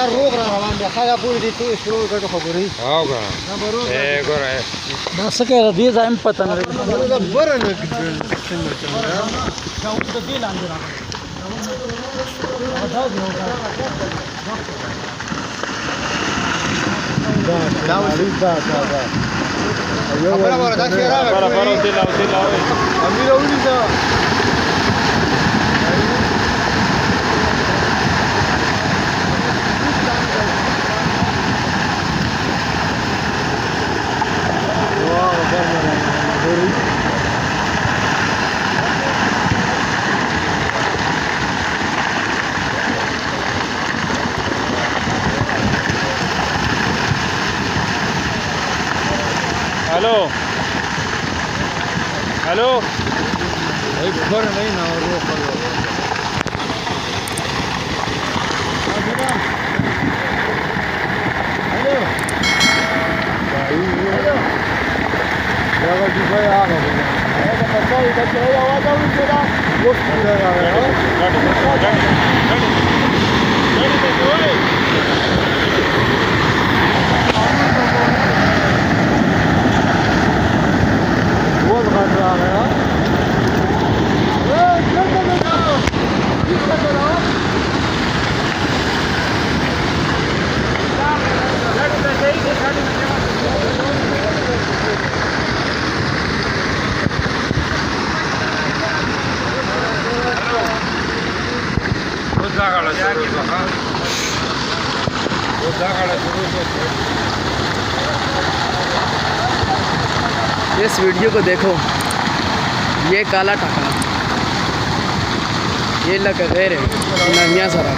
रोग रहा है खाया पूरी दी तो शुरू कर तो खबर ही हां का ए गोर है बस के दिए जाए पता नहीं बरं ना जाऊन तो दिल अंदर हेलो हेलो भाई घर नहीं ना रोक लो हेलो भाई जी भाई आ गए ऐसा पता ही बच्चे आवाज आ रही तेरा वो किधर आ रहा है गाड़ी में ओए वो घट रहा है इस वीडियो को देखो, ये काला टका ये लग गए रे नमिया सारा